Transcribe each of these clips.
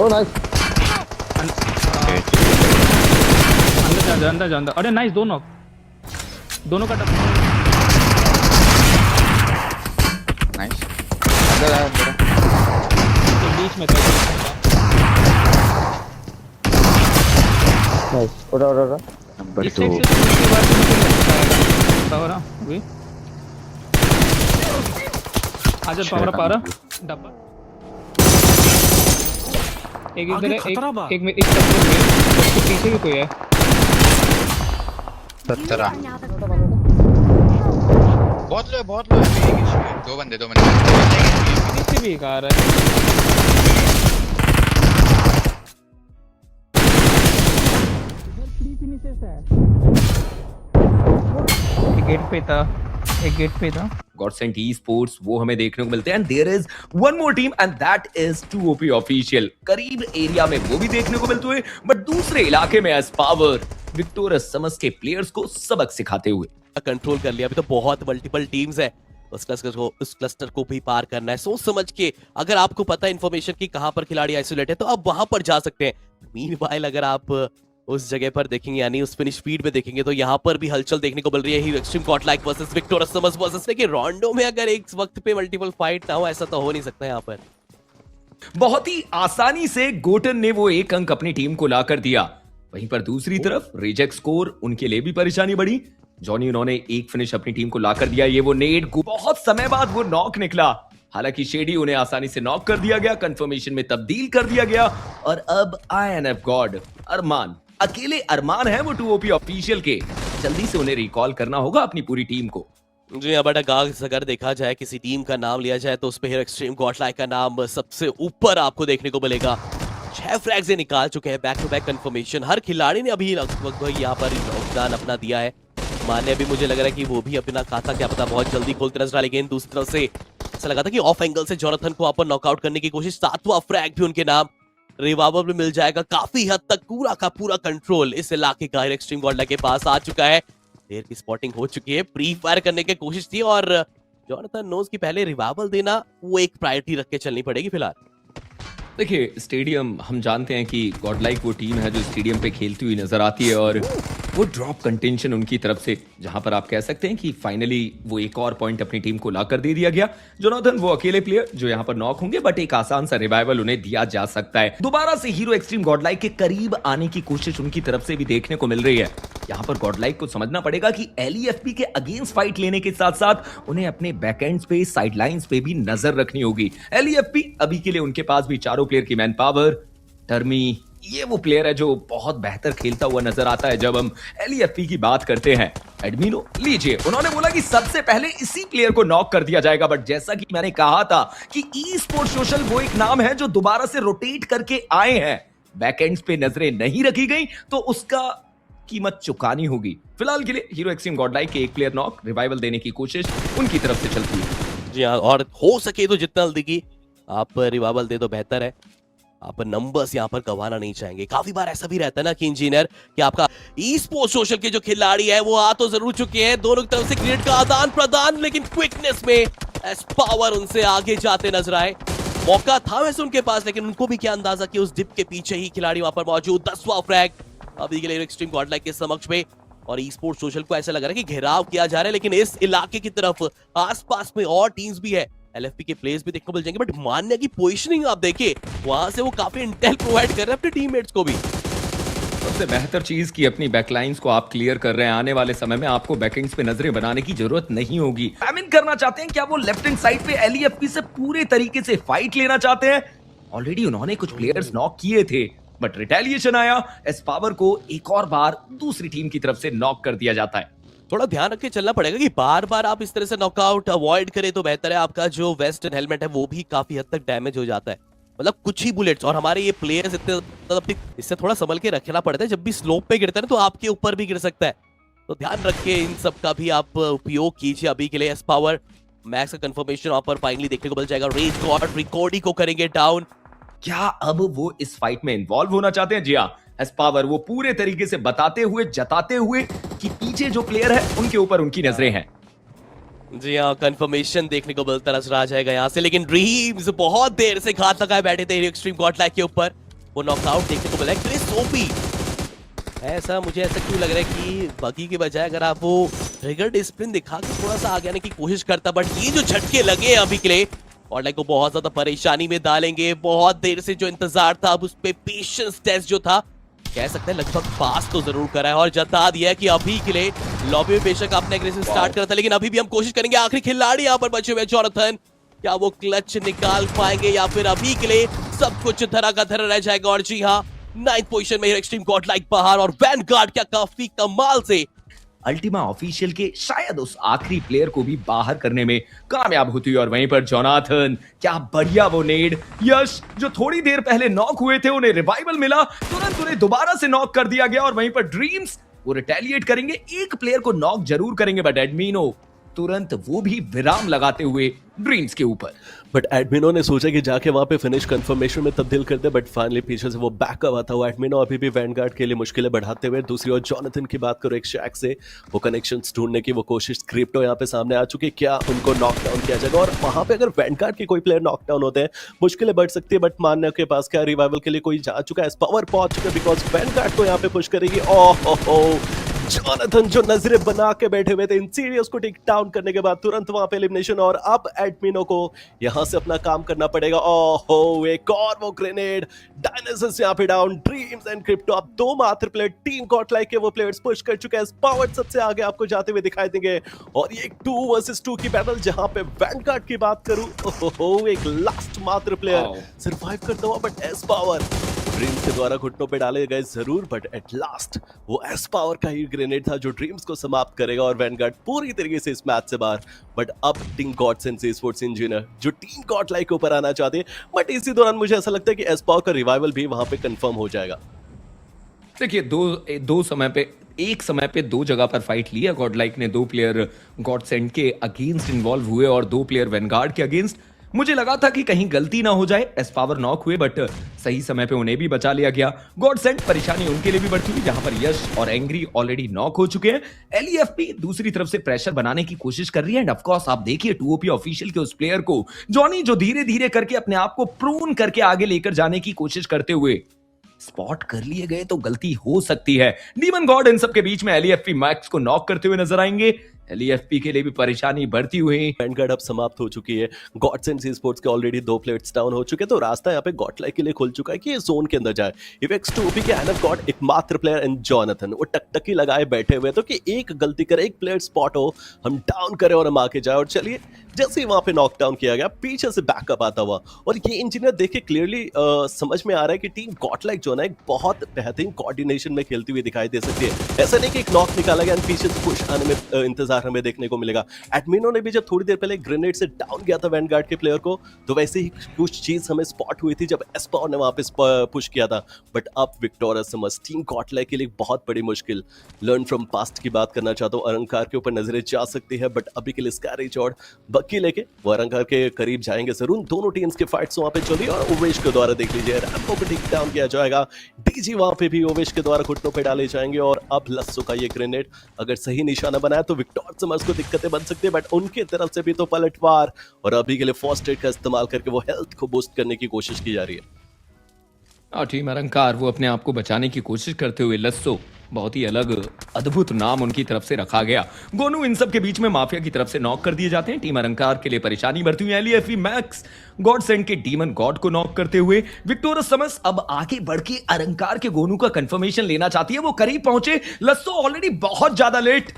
ओ nice. अंदर जा अंदर। अरे नाइस, दोनों का टप। नाइस। अंदर आ अंदर। बीच में था। नाइस। उड़ा। नंबर इस 2। साइड से उसके बाद पावर हुई। आजा पावर डब्बा। एक इधर है, एक में इस तरफ से है, उसके पीछे भी कोई है। 17। बहुत लो है। दो बंदे पीछे भी एक आ रहा है। एक गेट पे था। Godsent Esports वो हमें देखने को मिलते हैं and there is one more team and that is 2OP Official। करीब एरिया में वो भी देखने को मिलते हुए बट दूसरे इलाके में एस्पावर विक्टोरस समझ के प्लेयर्स को सबक सिखाते हुए कंट्रोल कर लिया। अभी तो बहुत मल्टीपल टीम्स है, उस क्लस्टर को भी पार करना है सोच समझ के। अगर आपको पता है इन्फॉर्मेशन की कहां पर खिलाड़ी आइसोलेट है तो आप वहां पर जा सकते हैं। मीनवाइल अगर आप उस जगह पर देखेंगे यानी उस फिनिश स्पीड में देखेंगे तो यहाँ पर भी हलचल देखने को मिल रही है। हीरो एक्सट्रीम गॉडलाइक वर्सेस विक्टोरस समझ वर्सेस लेकिन रोंडो में अगर एक वक्त पे मल्टीपल फाइट ना हो ऐसा तो हो नहीं सकता यहाँ पर। बहुत ही आसानी से गोटन ने वो एक अंक अपनी टीम को लाकर दिया। वहीं पर दूसरी तरफ रिजेक्ट स्कोर उनके लिए भी परेशानी बढ़ी। जॉनी उन्होंने एक फिनिश अपनी टीम को लाकर दिया। ये वो नेड बहुत समय बाद वो नॉक निकला। हालांकि शेडी उन्हें आसानी से नॉक कर दिया गया, कंफर्मेशन में तब्दील कर दिया गया और अब INF गॉड अरमान अकेले अरमान है वो 2OP ऑफिशियल के। जल्दी से उन्हें रिकॉल करना होगा अपनी पूरी टीम को। जी हाँ बट अगर देखा जाए किसी टीम का नाम लिया जाए तो उस पे हीरो एक्सट्रीम गॉडलाइक का नाम सबसे ऊपर आपको देखने को मिलेगा। 6 फ्रैग्स निकाल चुके हैं, बैक टू बैक कंफर्मेशन। हर खिलाड़ी ने अभी लगभग यहाँ पर योगदान अपना दिया है। माने अभी मुझे लग रहा है कि वो भी अपना खाता क्या पता बहुत जल्दी खोलते नजर आ, लेकिन दूसरी तरफ से ऐसा लगा था कि ऑफ एंगल से जोनाथन को आप नॉकआउट करने की कोशिश। 7वां फ्रैग भी उनके नाम, रिवाइवल भी मिल जाएगा। काफी हद तक पूरा का पूरा कंट्रोल इस इलाके का हीरो एक्सट्रीम गॉडलाइक के पास आ चुका है। देर की स्पॉटिंग हो चुकी है, प्री फायर करने की कोशिश थी और जोनाथन नोज की पहले रिवाइवल देना वो एक प्रायोरिटी रख के चलनी पड़ेगी फिलहाल। देखिए स्टेडियम हम जानते हैं कि गॉडलाइक वो टीम है जो स्टेडियम पे खेलती हुई नजर आती है और वो ड्रॉप कंटेंशन उनकी तरफ से जहां पर आप कह सकते हैं कि फाइनली वो एक और पॉइंट अपनी टीम को लाकर दे दिया गया। जोनाथन वो अकेले प्लेयर जो यहां पर नॉक होंगे बट एक आसान सा रिवाइवल उन्हें दिया जा सकता है। दोबारा से हीरो एक्सट्रीम गॉडलाइक के करीब आने की कोशिश उनकी तरफ से भी देखने को मिल रही है। यहाँ पर गॉडलाइक को समझना पड़ेगा कि LEFP के अगेंस्ट फाइट लेने के साथ साथ उन्हें अपने बैकएंड्स पे साइडलाइंस पे भी नजर रखनी होगी। LEFP अभी के लिए उनके पास भी चारों प्लेयर की मैन पावर। टर्मी ये वो प्लेयर है जो बहुत बेहतर खेलता हुआ नजर आता है जब हम LEFP की बात करते हैं। एडमिनो लीजिए, उन्होंने बोला कि सबसे पहले इसी प्लेयर को नॉक कर दिया जाएगा बट जैसा कि मैंने कहा था कि ई-स्पोर्ट सोशल वो एक नाम है जो दोबारा से रोटेट करके आए हैं। बैकएंड्स पे नजरें नहीं रखी गई तो उसका कीमत चुकानी होगी। फिलहाल के लिए हीरो एक्सट्रीम गॉडलाइक के एक प्लेयर नॉक, रिवाइवल देने की कोशिश उनकी तरफ से चलती है। जी हाँ और हो सके तो जितना जल्दी की आप रिवाइवल दे दो बेहतर है। आप नंबर्स यहाँ पर गंवाना नहीं चाहेंगे। काफी बार ऐसा भी रहता है ना कि इंजीनियर कि आपका ई-स्पोर्ट सोशल के जो खिलाड़ी है वो आ तो जरूर चुके हैं, दोनों की तरफ से ग्रेड का आदान प्रदान, लेकिन क्विकनेस में एस्पावर उनसे आगे जाते नजर आए। मौका था वैसे उनके पास लेकिन उनको भी क्या अंदाजा कि उस डिप के पीछे ही खिलाड़ी वहां पर मौजूद। 10वां फ्रैग अभी के लिए एक्सट्रीम गॉडलाइक के समक्ष में और ई-स्पोर्ट सोशल को ऐसा लग रहा है कि घेराव किया जा रहा है लेकिन इस इलाके की तरफ आसपास में और टीम्स भी है। LFP के प्लेयर्स भी देखने को मिल जाएंगे बट मान्य की पोजीशनिंग आप देखिए वहां से वो काफी इंटेल प्रोवाइड कर रहे हैं अपने टीममेट्स को भी। सबसे बेहतर चीज कि अपनी बैकलाइंस को आप क्लियर कर रहे हैं। आने वाले समय में आपको बैकिंग्स पे नजरें बनाने की जरूरत नहीं होगी। पैमिन करना चाहते हैं क्या वो लेफ्ट हैंड साइड पे LEFP से पूरे तरीके से फाइट लेना चाहते हैं? ऑलरेडी उन्होंने कुछ प्लेयर्स नॉक किए थे बट रिटेलिएशन आया। एस्पावर को एक और बार दूसरी टीम की तरफ से नॉक कर दिया जाता है। थोड़ा ध्यान रख के चलना पड़ेगा कि बार बार आप इस तरह से नॉकआउट अवॉइड करें तो बेहतर है। आपका जो वेस्ट एंड हेलमेट है वो भी काफी हद तक डैमेज हो जाता है, मतलब कुछ ही बुलेट्स। और हमारे ये प्लेयर्स इतने इससे थोड़ा संभल के रखना पड़ता है। जब भी स्लोप पे गिरता है तो आपके ऊपर भी गिर सकता है, तो ध्यान रख के इन सब का भी आप उपयोग कीजिए। अभी के लिए एस्पावर मैक्स का कंफर्मेशन वहां पर फाइनली देखने को मिल जाएगा। रेज गॉड रिकॉर्डी को करेंगे डाउन। क्या अब वो इस फाइट में इन्वॉल्व होना चाहते हैं? जी हाँ, एस्पावर वो पूरे तरीके से बताते हुए जताते हुए कि पीछे जो प्लेयर है उनके ऊपर उनकी नजरें हैं। जी हाँ कंफर्मेशन देखने को मिलता नजर आ जाएगा यहाँ से, लेकिन ड्रीम्स बहुत देर से घात लगाए बैठे थे एक्सट्रीम गॉडलाइक के ऊपर। वो नॉकआउट देखने को मिला है। क्रिस ओपी, ऐसा मुझे ऐसा क्यों लग रहा है कि बगी के बजाय अगर आप वो ट्रिगर डिसिप्लिन दिखा के थोड़ा सा आगे आने की कोशिश करता, बट ये जो झटके लगे हैं अभी के लिए और लाइक को बहुत ज्यादा परेशानी में डालेंगे। बहुत देर से जो इंतजार था, अब उस पे पेशेंस टेस्ट जो था कह सकते हैं लगभग पास तो जरूर करा है और जता दिया है कि अभी के लिए लॉबी में बेशक आपने एग्रेसिव स्टार्ट करा था, लेकिन अभी भी हम कोशिश करेंगे। आखिरी खिलाड़ी यहाँ पर बचे हुए जोनाथन, क्या वो क्लच निकाल पाएंगे या फिर अभी के लिए सब कुछ धरा का धरा रह जाएगा। और जी हाँ, 9th पोजीशन में एक्सट्रीम गॉड लाइक बाहर और वैनगार्ड क्या काफी कमाल से अल्टीमा ऑफिशियल के शायद उस आखिरी प्लेयर को भी बाहर करने में कामयाब होती है। और वहीं पर जोनाथन, क्या बढ़िया वो नेड। यश जो थोड़ी देर पहले नॉक हुए थे, उन्हें रिवाइवल मिला, तुरंत उन्हें दोबारा से नॉक कर दिया गया। और वहीं पर ड्रीम्स वो रिटेलिएट करेंगे, एक प्लेयर को नॉक जरूर करेंगे, बट एडमिनो तुरंत वो भी विराम लगाते हुए ड्रीम्स के ऊपर। बट एडमिनो ने सोचा कि जाके वहां पे फिनिश कंफर्मेशन में तब्दील कर दे, बट फाइनली पीछे से वो बैक हुआ था। वो एडमिनो अभी भी वैनगार्ड के लिए मुश्किलें बढ़ाते हुए। दूसरी ओर जोनाथन की बात करो, एक शैक से वो कनेक्शंस ढूंढने की वो कोशिश, क्रिप्टो यहाँ पे सामने आ चुकी है, क्या उनको नॉकडाउन किया जाएगा। और वहां पे अगर वैनगार्ड के कोई प्लेयर नॉकडाउन होते हैं मुश्किलें बढ़ सकती है, बट मानने के पास क्या रिवाइवल के लिए कोई जा चुका है, पावर पहुंच चुका है, बिकॉज वैनगार्ड को यहाँ पे पुश करेगी। ओह जोनाथन जो नजरें बना के बैठे हुए थे इंसीडियस को टेक डाउन करने के बाद तुरंत वहां पे एलिमिनेशन, और अब एडमिनो को यहां से अपना काम करना पड़ेगा। ओहो, एक और वो ग्रेनेड, डायनासोर्स यहां पे डाउन, ड्रीम्स एंड क्रिप्टो अब दो मात्र प्लेयर टीम गॉड लाइक के वो प्लेयर्स पुश कर चुके हैं। पावर सबसे आगे आपको जाते हुए दिखाई देंगे और ये एक 2 वर्सेस 2 की बैटल, जहां पे वैनगार्ड की बात करूं, ओहो एक लास्ट मात्र प्लेयर सर्वाइव करता हुआ, बट एस पावर ड्रीम्स के द्वारा घुटनों पे डाले गए जरूर, बट एट लास्ट वो एस पावर का ही ग्रेनेड था जो ड्रीम्स को समाप्त करेगा और वैनगार्ड पूरी तरीके से इस मैच से बाहर। बट अब team gods and sports engineer जो टीम गॉड लाइक के ऊपर आना चाहते हैं, बट इसी दौरान मुझे ऐसा लगता है कि एस पावर का रिवाइवल भी वहां पे कंफर्म हो जाएगा। देखिए एक समय पे दो जगह पर फाइट लिया गॉड लाइक ने, 2 प्लेयर गॉड सेंड के अगेंस्ट इन्वॉल्व हुए और 2 प्लेयर वैनगार्ड के अगेंस्ट। मुझे लगा था कि कहीं गलती ना हो जाए, एस पावर नॉक हुए, बट सही समय पे उन्हें भी बचा लिया गया। गॉड सेंड परेशानी उनके लिए भी बढ़ती हुई, जहां पर यश और एंग्री ऑलरेडी नॉक हो चुके हैं। एलईएफपी दूसरी तरफ से प्रेशर बनाने की कोशिश कर रही है। एंड ऑफ कोर्स आप देखिए 2OP ऑफिशियल के उस प्लेयर को जॉनी, जो धीरे धीरे करके अपने आप को प्रून करके आगे लेकर जाने की कोशिश करते हुए स्पॉट कर लिए गए तो गलती हो सकती है। डीमन गॉड इन सब के बीच में एलईएफपी मैक्स को नॉक करते हुए नजर आएंगे। एलईएफपी के लिए भी परेशानी बढ़ती हुई। वैनगार्ड अब समाप्त हो चुकी है, गॉड्स एंड स्पोर्ट्स के ऑलरेडी 2 प्लेयर्स डाउन हो चुके हैं, तो रास्ता यहाँ पे गॉड लाइक के लिए खुल चुका है कि ये जोन के अंदर जाए। इवेक्स 2OP के एनफ गॉड एकमात्र प्लेयर एंड जोनाथन वो टकटकी लगाए बैठे हुए, तो कि एक गलती करे, एक प्लेयर स्पॉट हो, हम डाउन करें और हम आके जाए। और चलिए जैसे ही वहां पे नॉकडाउन किया गया, पीछे से बैकअप आता हुआ, और ये इंजीनियर देख के क्लियरली समझ में आ रहा है कि टीम गॉड लाइक जो है एक बहुत बेहतरीन कोऑर्डिनेशन में खेलती हुई दिखाई दे सकती है। ऐसा नहीं कि एक नॉक निकाला गया पीछे से पुश आने में इंतजार हमें देखने को मिलेगा। एडमिनो ने भी जब थोड़ी देर पहले ग्रेनेड से डाउन किया था वैनगार्ड के प्लेयर को, तो वैसे ही कुछ चीज हमें स्पॉट हुई थी जब एस्पावर ने वहां पे पुश किया था। बट अब विक्टोरियस समझ टीम गॉड लाइक के लिए बहुत बड़ी मुश्किल। लर्न फ्रॉम पास्ट की बात करना चाहता हूँ, अरंकार के ऊपर नजरें जा सकती है, बट अभी के लिए स्कैरेज और बक्की लेके वो अरंकार के करीब जाएंगे जरूर। दोनों टीम्स के फाइट्स वहां पे चली और ओवेश के द्वारा देख लीजिए रैम्पो को टेक डाउन किया जाएगा। डीजी वहां पे भी ओवेश के द्वारा घुटनों पे डाले जाएंगे। और अब लस्सो का ये ग्रेनेड अगर सही निशाना बनाया तो विक्टोर समर्स को दिक्कतें बन सकती है, बट उनके तरफ से भी तो पलटवार, और अभी के लिए फर्स्ट एड का इस्तेमाल करके वो हेल्थ को बूस्ट करने की कोशिश की जा रही है। टीम अरंकार वो अपने आप को बचाने की कोशिश करते हुए, लस्सो बहुत ही अलग अद्भुत नाम उनकी तरफ से रखा गया। गोनू इन सब के बीच में माफिया की तरफ से नॉक कर दिए जाते हैं। टीम अरंकार के लिए परेशानी बढ़ती हुई। एलईएफई मैक्स गॉड सेंड के डीमन गॉड को नॉक करते हुए विक्टोरस समस अब आगे बढ़ के अरंकार के गोनू का कंफर्मेशन लेना चाहती है। वो करीब पहुंचे, लस्सो ऑलरेडी बहुत ज्यादा लेट।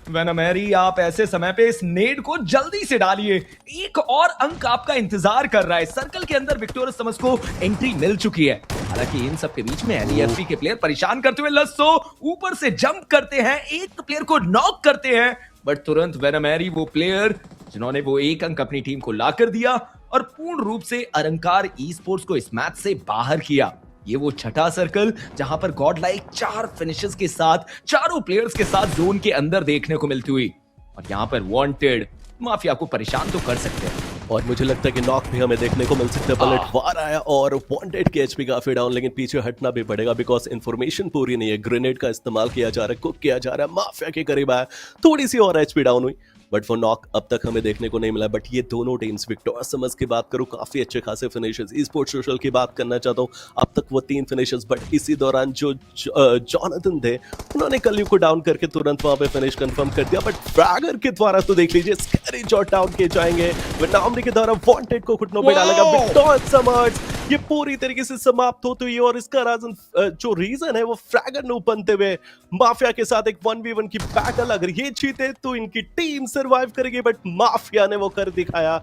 वेनमेरी आप ऐसे समय पे इस नेड को जल्दी से डालिए, एक और अंक आपका इंतजार कर रहा है। सर्कल के अंदर विक्टोरियस समस को एंट्री मिल चुकी है। हालांकि इन सब के बीच में एलईएफपी के प्लेयर परेशान करते हुए लस्सो ऊपर से जंप करते हैं, एक प्लेयर को नॉक करते हैं, बट तुरंत वेनमेरी वो प्लेयर जिन्होंने वो एक अंक अपनी टीम को लाकर दिया और पूर्ण रूप से अरंकार ई स्पोर्ट्स को इस मैच से बाहर किया। ये वो छठा सर्कल जहां पर गॉड लाइक 4 फिनिशेस के साथ, चारों प्लेयर्स के साथ जोन के अंदर देखने को मिलती हुई, और यहां पर वांटेड माफिया को परेशान तो कर सकते हैं। और मुझे लगता है कि नॉक भी हमें देखने को मिल सकता है। पलटवार आया और वांटेड की एचपी काफी डाउन, लेकिन पीछे हटना भी पड़ेगा बिकॉज इन्फॉर्मेशन पूरी नहीं है। ग्रेनेड का इस्तेमाल किया जा रहा है, कुक किया जा रहा है, माफिया के करीब आया, थोड़ी सी और एचपी डाउन हुई। बट वो नॉक अब तक हमें देखने को नहीं मिला। बट ये दोनों टीम्स, विक्टोरिया समर्स की बात करूँ काफी अच्छे खासे फिनिशर्स, ई स्पोर्ट्स सोशल की बात करना चाहता हूँ अब तक वो 3 फिनिशर्स, बट इसी दौरान जो जॉनथन थे उन्होंने कल्यू को डाउन करके तुरंत वहां पे फिनिश कंफर्म कर दिया। बट फ्रैगर के द्वारा तो देख लीजिए स्कैरी जॉट डाउन किए जाएंगे, विटनामरी के द्वारा वांटेड को घुटनों पे डालेगा विक्टोरिया समर्स। ये पूरी तरीके से समाप्त होती हुई और इसका जो रीजन है वो फ्रैगर नो बनते हुए माफिया के साथ एक 1v1 की बैटल, अगर ये जीते तो इनकी टीम सरवाइव करेगी, बट माफिया ने वो कर दिखाया,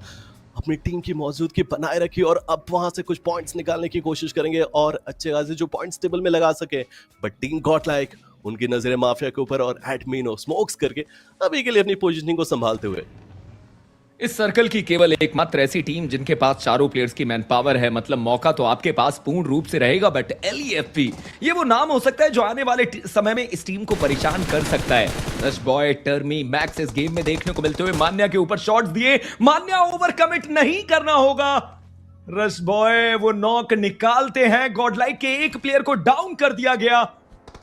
अपनी टीम की मौजूदगी बनाए रखी और अब वहां से कुछ पॉइंट्स निकालने की कोशिश करेंगे और अच्छे खासे जो पॉइंट्स टेबल में लगा सके। बट टीम गॉडलाइक उनकी नजरें माफिया के ऊपर और एडमिनो स्मोक्स करके अभी के लिए अपनी पोजीशनिंग को संभालते हुए। इस सर्कल की केवल एकमात्र ऐसी टीम जिनके पास चारों प्लेयर्स की मैन पावर है, मतलब मौका तो आपके पास पूर्ण रूप से रहेगा, बट LEFP ये वो नाम हो सकता है जो आने वाले समय में इस टीम को परेशान कर सकता है। रश बॉय, टर्मी, मैक्स इस गेम में देखने को मिलते हुए मान्या के ऊपर शॉट्स दिए, मान्या ओवर कमिट नहीं करना होगा। रश बॉय वो नॉक निकालते हैं, गॉडलाइक के एक प्लेयर को डाउन कर दिया गया।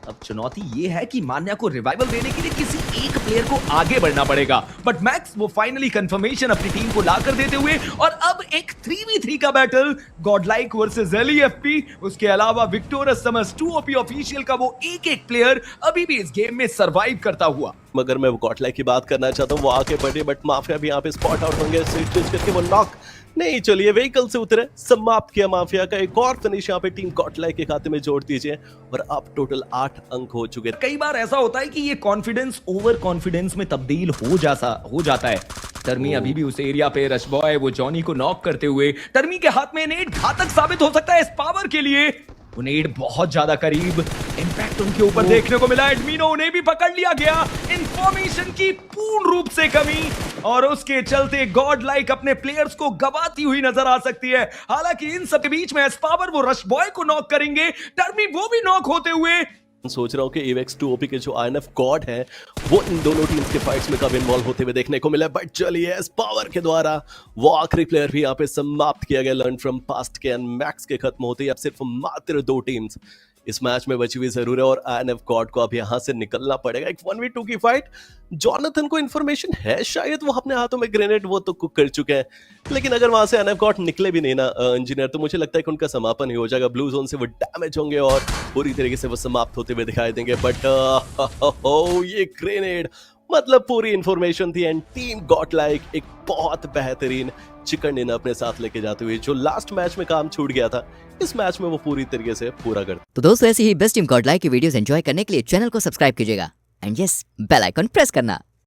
अब चुनौती ये है कि मान्या को रिवाइवल देने के लिए किसी एक प्लेयर को आगे बढ़ना पड़ेगा, बट मैक्स वो फाइनली कंफर्मेशन अपनी टीम को लाकर देते हुए, और अब एक 3v3 का बैटल गॉडलाइक वर्सेस LEFP, उसके अलावा विक्टोरिया समर्स 2OP ऑफिशियल का वो एक प्लेयर अभी भी इस गेम में सरवाइव करता हुआ। मगर मैं गॉडलाइक की बात करना चाहता हूँ, वो आगे बढ़े बट माफिया भी यहाँ पे स्पॉट आउट होंगे, स्विच करके वो नॉक नहीं, चलिए व्हीकल से उतरे, समाप्त किया माफिया का एक और फिनिश यहाँ पे टीम गॉडलाइक के खाते में जोड़ दीजिए और अब टोटल 8 अंक हो चुके। कई बार ऐसा होता है कि ये कॉन्फिडेंस ओवर कॉन्फिडेंस में तब्दील हो जाता है। टर्मी अभी भी उस एरिया पे, रश बॉय वो जॉनी को नॉक करते हुए, टर्मी के हाथ में नेट घातक साबित हो सकता है इस पावर के लिए, वो नेट बहुत ज्यादा करीब, इंपैक्ट उनके ऊपर देखने को मिला, एडमिनो उन्हें भी पकड़ लिया गया, इंफॉर्मेशन की पूर्ण रूप से कमी और उसके चलते गॉडलाइक अपने प्लेयर्स को गवाती हुई नजर आ सकती है। हालांकि इन सब के बीच में एस्पावर वो रश बॉय को नॉक करेंगे, टर्मी वो भी नॉक होते हुए। सोच रहा हूँ कि इवेक्स 2OP के जो INF गॉड है वो इन दोनों टीम्स के फाइट्स में कब इन्वॉल्व होते हुए देखने को मिला, बट चलिए एस पावर के द्वारा वो आखिरी प्लेयर भी यहाँ पे समाप्त किया गया। लर्न फ्रॉम पास्ट के एंड मैक्स के खत्म होते ही अब सिर्फ मात्र 2 टीम्स इस मैच में बची हुई जरूर है और INF गॉड को अब यहाँ से निकलना पड़ेगा। एक 1v2 की फाइट, जॉनथन को इन्फॉर्मेशन है शायद, वो अपने हाथों में ग्रेनेड वो तो कुक कर चुके हैं, लेकिन अगर वहां से INF गॉड निकले भी नहीं ना इंजीनियर, तो मुझे लगता है कि उनका समापन ही हो जाएगा। ब्लू जोन से वो डैमेज होंगे और पूरी तरीके से वो समाप्त होते हुए दिखाई देंगे। बट ये ग्रेनेड मतलब पूरी इंफॉर्मेशन थी एंड टीम गॉडलाइक एक बहुत बेहतरीन चिकन डिनर अपने साथ लेके जाते हुए जो लास्ट मैच में काम छूट गया था, इस मैच में वो पूरी तरीके से पूरा कर। तो दोस्तों ऐसी ही बेस्ट टीम गॉडलाइक की वीडियोस एंजॉय करने के लिए चैनल को सब्सक्राइब कीजिएगा and yes bell icon press करना।